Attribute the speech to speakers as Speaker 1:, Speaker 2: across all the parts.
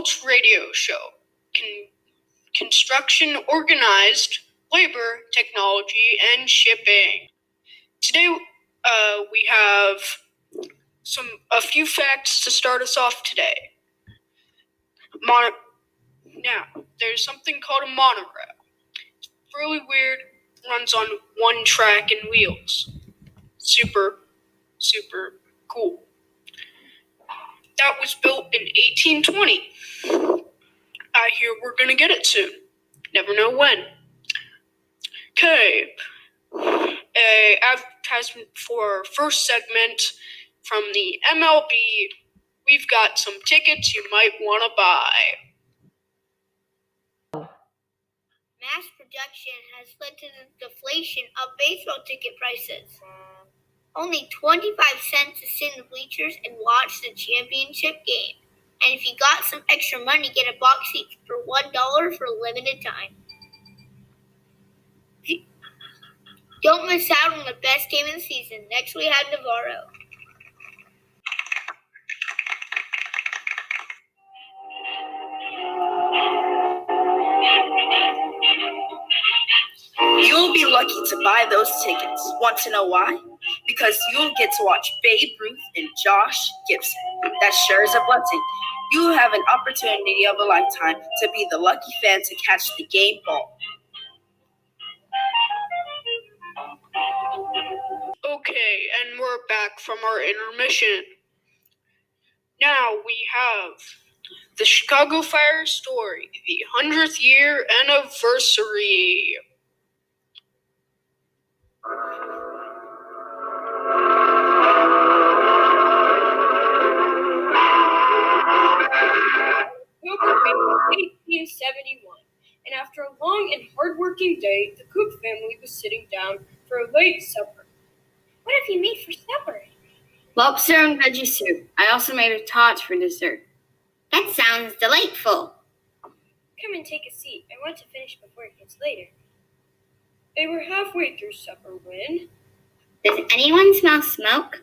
Speaker 1: adult radio show. Construction, organized labor, technology, and shipping. Today, we have a few facts to start us off today. Now, there's something called a monorail. It's really weird. Runs on one track and wheels. Super, super cool. That was built in 1820. I hear we're gonna get it soon. Never know when. Okay. A advertisement for our first segment from the MLB. We've got some tickets you might want to buy.
Speaker 2: Mass production has led to the deflation of baseball ticket prices. Only 25 cents to sit in the bleachers and watch the championship game. And if you got some extra money, get a box seat for $1 for a limited time. Don't miss out on the best game of the season. Next we have Navarro.
Speaker 3: You'll be lucky to buy those tickets. Want to know why? Because you'll get to watch Babe Ruth and Josh Gibson. That sure is a blessing. You have an opportunity of a lifetime to be the lucky fan to catch the game ball.
Speaker 1: Okay, and we're back from our intermission. Now we have the Chicago Fire story, the 100th year anniversary. October 1871, and after a long and hard-working day, the Cook family was sitting down for a late supper.
Speaker 2: What have you made for supper?
Speaker 4: Lobster and veggie soup. I also made a tot for dessert.
Speaker 2: That sounds delightful.
Speaker 1: Come and take a seat. I want to finish before it gets later. They were halfway through supper when...
Speaker 2: Does anyone smell smoke?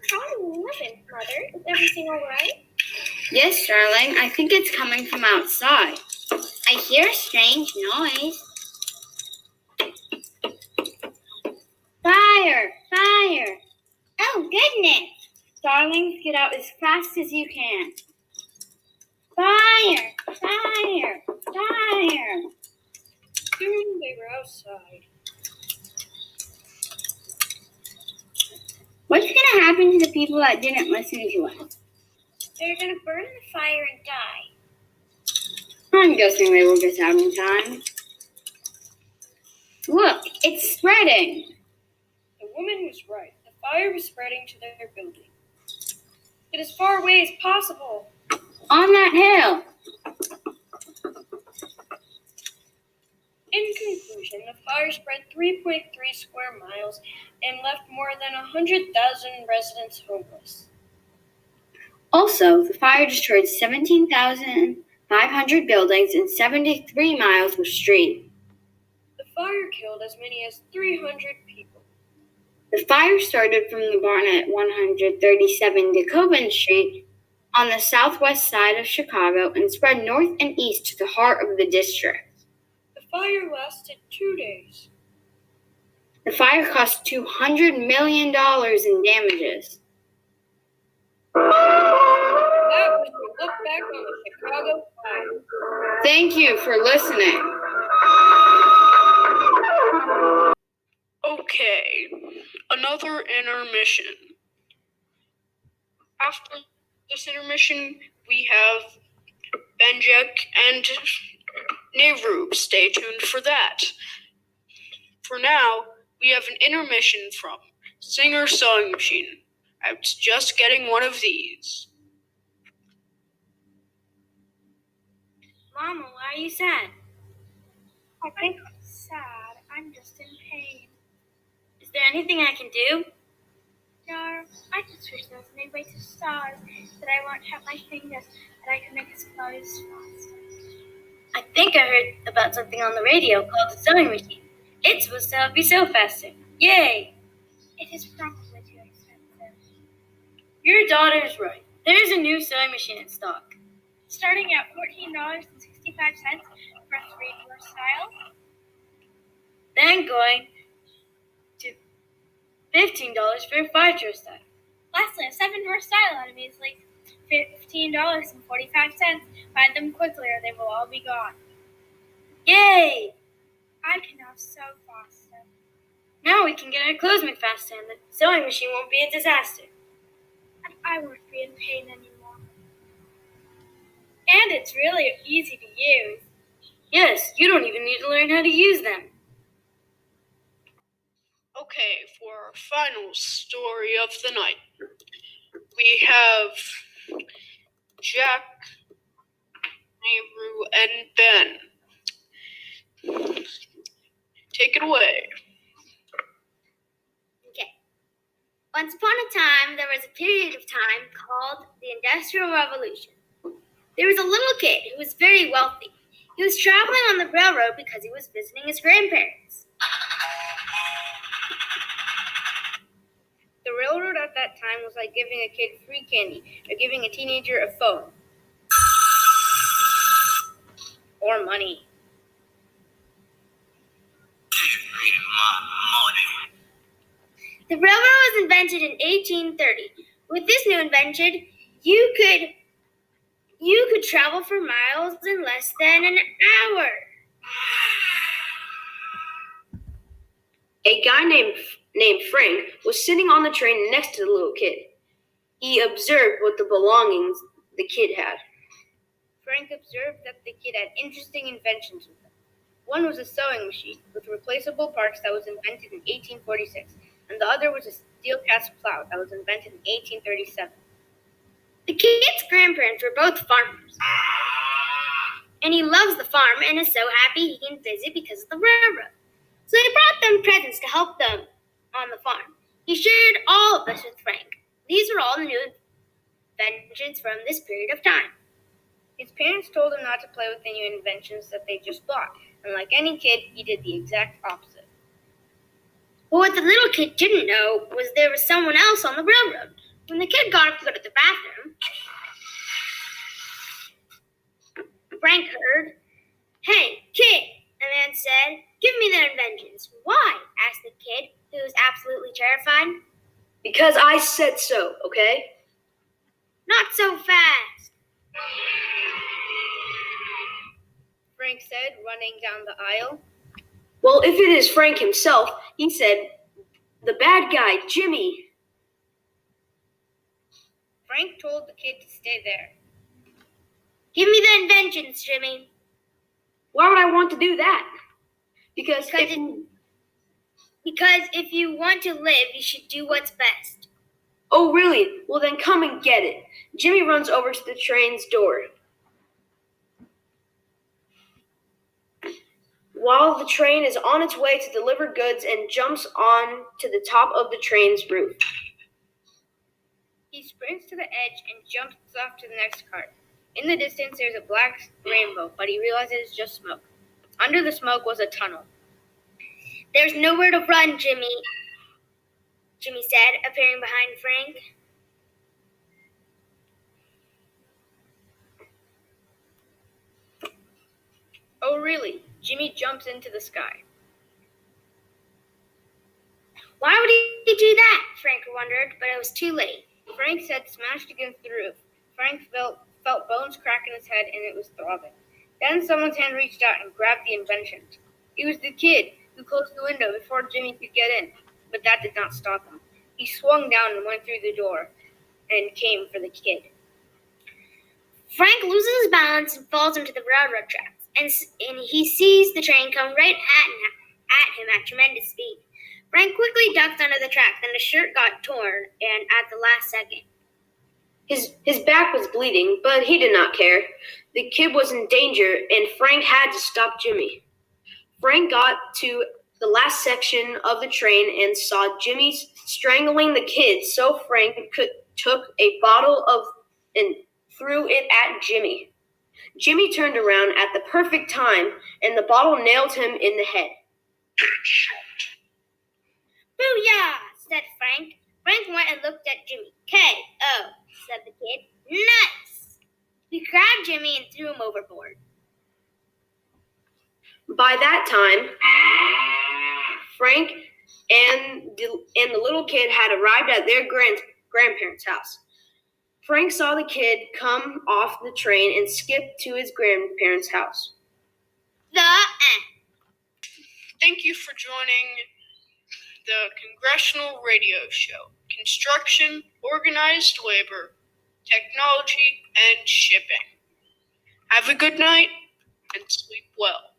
Speaker 5: How living, Mother? Is everything all right?
Speaker 4: Yes, darling. I think it's coming from outside.
Speaker 2: I hear a strange noise.
Speaker 4: Fire! Fire!
Speaker 2: Oh, goodness!
Speaker 4: Darlings, get out as fast as you can.
Speaker 2: Fire! Fire! Fire!
Speaker 1: Soon they were outside.
Speaker 4: What's going to happen to the people that didn't listen to us?
Speaker 5: They're going to burn in the fire and die.
Speaker 4: I'm guessing they will get out in time. Look, it's spreading.
Speaker 1: The woman was right. The fire was spreading to their building. Get as far away as possible.
Speaker 4: On that hill.
Speaker 1: In conclusion, the fire spread 3.3 square miles and left more than 100,000 residents homeless.
Speaker 4: Also, the fire destroyed 17,500 buildings and 73 miles of street.
Speaker 1: The fire killed as many as 300 people.
Speaker 4: The fire started from the barn at 137 DeKoven Street on the southwest side of Chicago and spread north and east to the heart of the district.
Speaker 1: The fire lasted 2 days.
Speaker 4: The fire cost $200 million in damages.
Speaker 1: That was a look back on the Chicago fire.
Speaker 4: Thank you for listening.
Speaker 1: Okay, another intermission. After this intermission, we have Benjek and Nehru. Stay tuned for that. For now, we have an intermission from Singer Sewing Machine. I was just getting one of these.
Speaker 5: Mama, why are you sad? I think I'm sad. I'm just in pain.
Speaker 2: Is there anything I can do?
Speaker 5: No, I just wish there was any way to starve that I won't hurt my fingers, that I can make us close faster.
Speaker 2: I think I heard about something on the radio called the sewing machine. It's supposed to help you sew faster. Yay!
Speaker 5: It is probably too expensive.
Speaker 2: Your daughter's right.
Speaker 4: There is a new sewing machine in stock.
Speaker 5: Starting at $14.65 for a 3-drawer style.
Speaker 4: Then going to $15 for a 5-drawer style.
Speaker 5: Lastly, a 7-drawer style at a measly $15.45. Find them quickly or they will all be gone.
Speaker 4: Yay!
Speaker 5: I can now sew faster.
Speaker 4: Now we can get our clothes made faster and the sewing machine won't be a disaster.
Speaker 5: And I won't be in pain anymore. And it's really easy to use.
Speaker 4: Yes, you don't even need to learn how to use them.
Speaker 1: Okay, for our final story of the night, we have Jack, Nehru, and Ben. Take it away.
Speaker 2: Okay. Once upon a time, there was a period of time called the Industrial Revolution. There was a little kid who was very wealthy. He was traveling on the railroad because he was visiting his grandparents.
Speaker 3: The railroad at that time was like giving a kid free candy or giving a teenager a phone. Or money.
Speaker 2: The railroad was invented in 1830. With this new invention, you could travel for miles in less than an hour.
Speaker 3: A guy named Frank was sitting on the train next to the little kid. He observed what the belongings the kid had. Frank observed that the kid had interesting inventions with him. One was a sewing machine with replaceable parts that was invented in 1846, and the other was a steel cast plow that was invented in 1837.
Speaker 2: The kid's grandparents were both farmers, and he loves the farm and is so happy he can visit because of the railroad. So he brought them presents to help them on the farm. He shared all of this with Frank. These were all the new inventions from this period of time.
Speaker 3: His parents told him not to play with the new inventions that they just bought, and like any kid, he did the exact opposite.
Speaker 2: But what the little kid didn't know was there was someone else on the railroad. When the kid got up to go to the bathroom, Frank heard, "Hey, kid," the man said, "give me their inventions." "Why?" asked the kid, who was absolutely terrified.
Speaker 3: Because I said so, okay?
Speaker 2: "Not so fast."
Speaker 3: Frank said, running down the aisle. Well, if it is Frank himself, he said, the bad guy, Jimmy. Frank told the kid to stay there.
Speaker 2: "Give me the inventions, Jimmy."
Speaker 3: Why would I want to do that? Because
Speaker 2: if you want to live, you should do what's best.
Speaker 3: Oh, really? Well, then come and get it. Jimmy runs over to the train's door. While the train is on its way to deliver goods and jumps on to the top of the train's roof. He sprints to the edge and jumps off to the next car. In the distance, there's a black rainbow, but he realizes it's just smoke. Under the smoke was a tunnel.
Speaker 2: "There's nowhere to run, Jimmy," Jimmy said, appearing behind Frank.
Speaker 3: Oh, really? Jimmy jumps into the sky.
Speaker 2: Why would he do that? Frank wondered, but it was too late.
Speaker 3: Frank's head smashed against the roof. Frank felt bones crack in his head, and it was throbbing. Then someone's hand reached out and grabbed the invention. It was the kid, who closed the window before Jimmy could get in, but that did not stop him. He swung down and went through the door and came for the kid.
Speaker 2: Frank loses his balance and falls into the railroad tracks, and he sees the train come right at him at tremendous speed. Frank quickly ducked under the track, then his shirt got torn, and at the last second.
Speaker 3: His back was bleeding, but he did not care. The kid was in danger, and Frank had to stop Jimmy. Frank got to the last section of the train and saw Jimmy strangling the kid, so Frank took a bottle and threw it at Jimmy. Jimmy turned around at the perfect time, and the bottle nailed him in the head.
Speaker 2: "Booyah!" said Frank. Frank went and looked at Jimmy. "K.O.," said the kid. Nice! We grabbed Jimmy and threw him overboard.
Speaker 6: By that time, Frank and the little kid had arrived at their grandparents' house. Frank saw the kid come off the train and skip to his grandparents' house.
Speaker 2: The end.
Speaker 1: Thank you for joining the Congressional Radio Show. Construction, organized labor, technology, and shipping. Have a good night and sleep well.